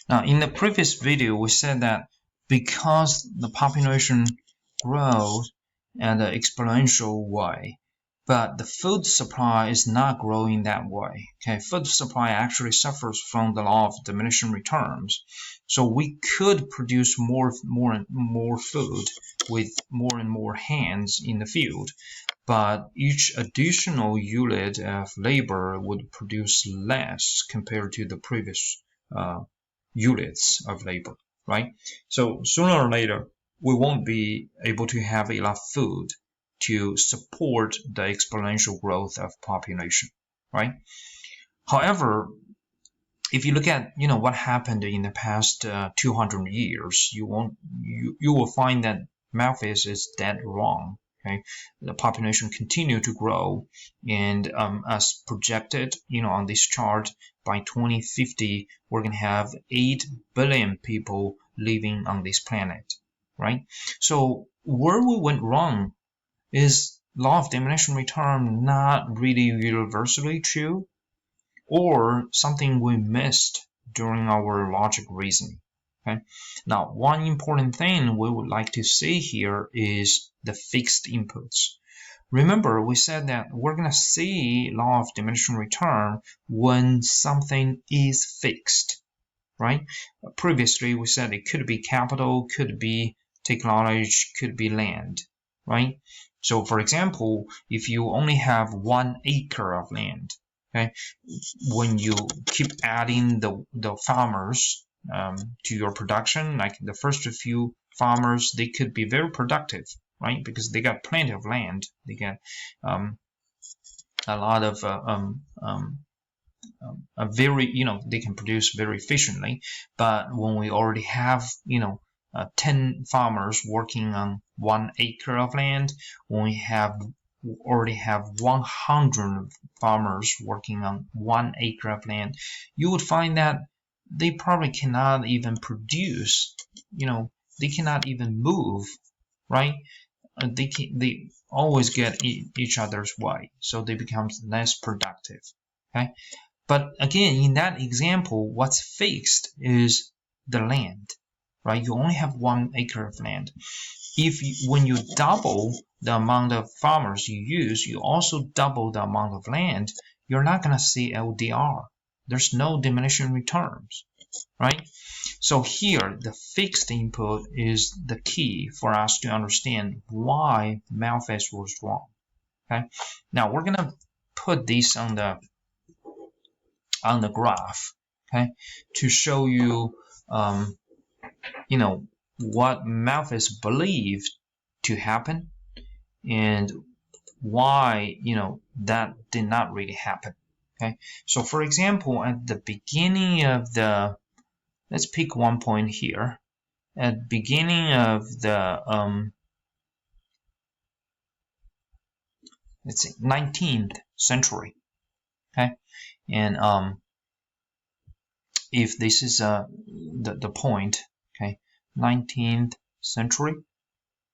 Now, in the previous video, we said that because the population grows at an exponential way, but the food supply is not growing that way. Okay, food supply actually suffers from the law of diminishing returns. So we could produce more and more food with more and more hands in the field, but each additional unit of labor would produce less compared to the previous units of labor, right? So sooner or later, we won't be able to have enough food to support the exponential growth of population, right? However, if you look at what happened in the past 200 years, you will find that Malthus is dead wrong. Okay, the population continue to grow, and as projected, on this chart, by 2050, we're gonna have 8 billion people living on this planet, right? So where we went wrong is law of diminishing return not really universally true, or something we missed during our logic reasoning. Okay? Now, one important thing we would like to see here is the fixed inputs. Remember, we said that we're going to see law of diminishing return when something is fixed, right? Previously, we said it could be capital, could be technology, could be land, right? So, for example, if you only have 1 acre of land, okay, when you keep adding the farmers to your production, like the first few farmers, they could be very productive, right? Because they got plenty of land, they get a lot of a very they can produce very efficiently. But when we already have 10 farmers working on 1 acre of land, when we already have 100 farmers working on 1 acre of land, you would find that they probably cannot even produce, they cannot even move, right? They always get each other's way, so they become less productive. Okay, but again, in that example, what's fixed is the land, right? You only have 1 acre of land. When you double the amount of farmers you use, you also double the amount of land, you're not going to see LDR. There's no diminishing returns, right? So here, the fixed input is the key for us to understand why Malthus was wrong. Okay, now we're going to put this on the graph, okay, to show you, what Malthus believed to happen and why, that did not really happen. Okay, so for example, at the beginning of let's pick one point here. At the beginning of the let's see, 19th century. Okay, and if this is the point, okay, 19th century.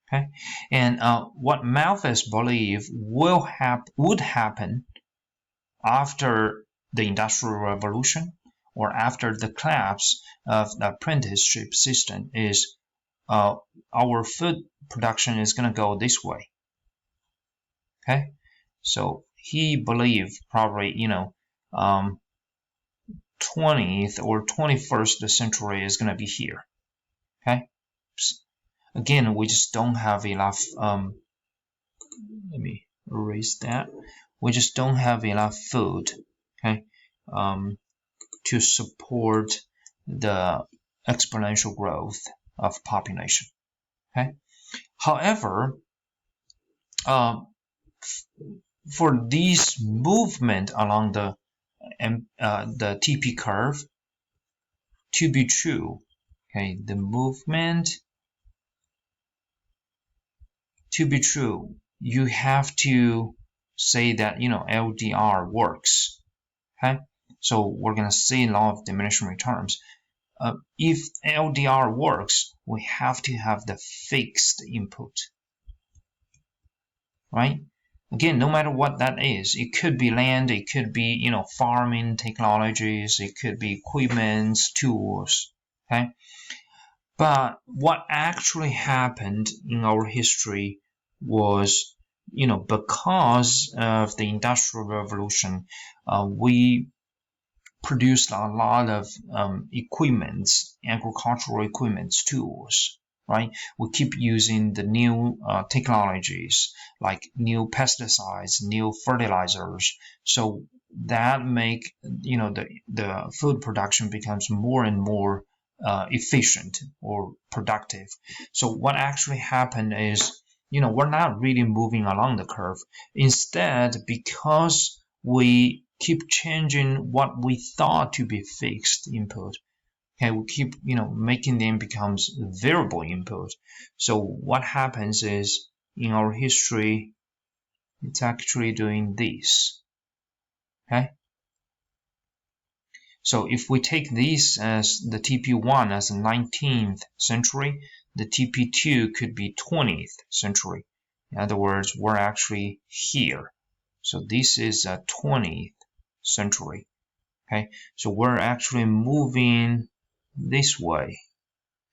Okay, and what Malthus believed would happen after the Industrial Revolution or after the collapse of the apprenticeship system is our food production is going to go this way. Okay, so he believed probably 20th or 21st century is going to be here. Okay, again, we just don't have enough. Let me erase that. We just don't have enough food, okay, to support the exponential growth of population. Okay, however, for this movement along the TP curve to be true, okay, the movement to be true, you have to say that LDR works. Okay, so we're gonna see law of diminishing returns. If LDR works, we have to have the fixed input, right? Again, no matter what that is, it could be land, it could be farming technologies, it could be equipment, tools, Okay, but what actually happened in our history was, because of the Industrial Revolution, we produced a lot of equipments, agricultural equipments, tools, right? We keep using the new technologies like new pesticides, new fertilizers. So that make, the food production becomes more and more efficient or productive. So what actually happened is, we're not really moving along the curve. Instead, because we keep changing what we thought to be fixed input, okay, we keep, making them becomes variable input. So what happens is, in our history, it's actually doing this. Okay, so if we take this as the TP1 as the 19th century, the TP2 could be 20th century. In other words, we're actually here. So this is a 20th century. Okay, so we're actually moving this way.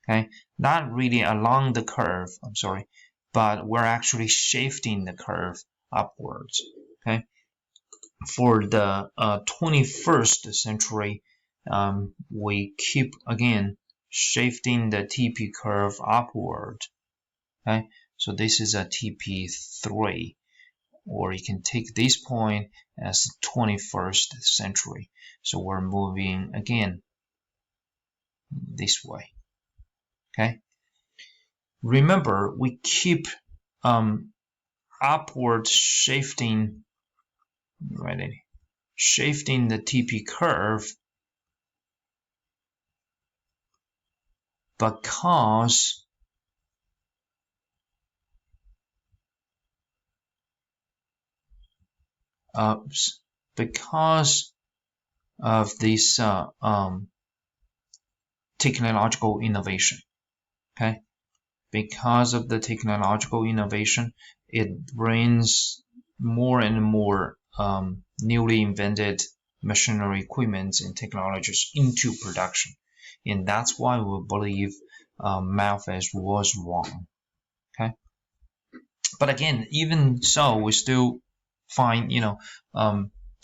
Okay, not really along the curve, I'm sorry, but we're actually shifting the curve upwards. Okay, for the 21st century, we keep again shifting the TP curve upward. Okay, so this is a TP3, or you can take this point as the 21st century. So we're moving again this way. Okay, remember, we keep upward shifting, right? Shifting the TP curve because of this technological innovation. Okay, because of the technological innovation, it brings more and more newly invented machinery equipment and technologies into production. And that's why we believe Malthus was wrong. Okay, but again, even so, we still find,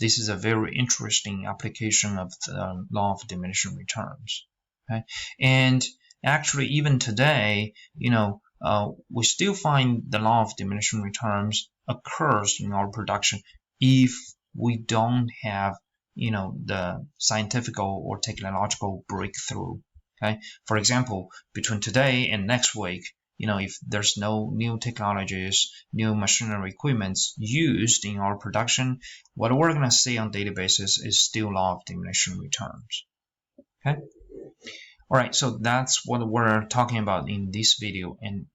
this is a very interesting application of the law of diminishing returns. Okay, and actually, even today, we still find the law of diminishing returns occurs in our production if we don't have, the scientific or technological breakthrough. Okay, for example, between today and next week, if there's no new technologies, new machinery equipments used in our production, what we're going to see on a daily basis is still law of diminishing returns. Okay. All right, so that's what we're talking about in this video. And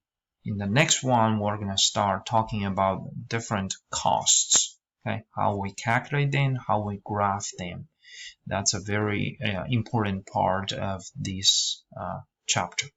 in the next one, we're going to start talking about different costs. Okay, how we calculate them, how we graph them. That's a very important part of this chapter.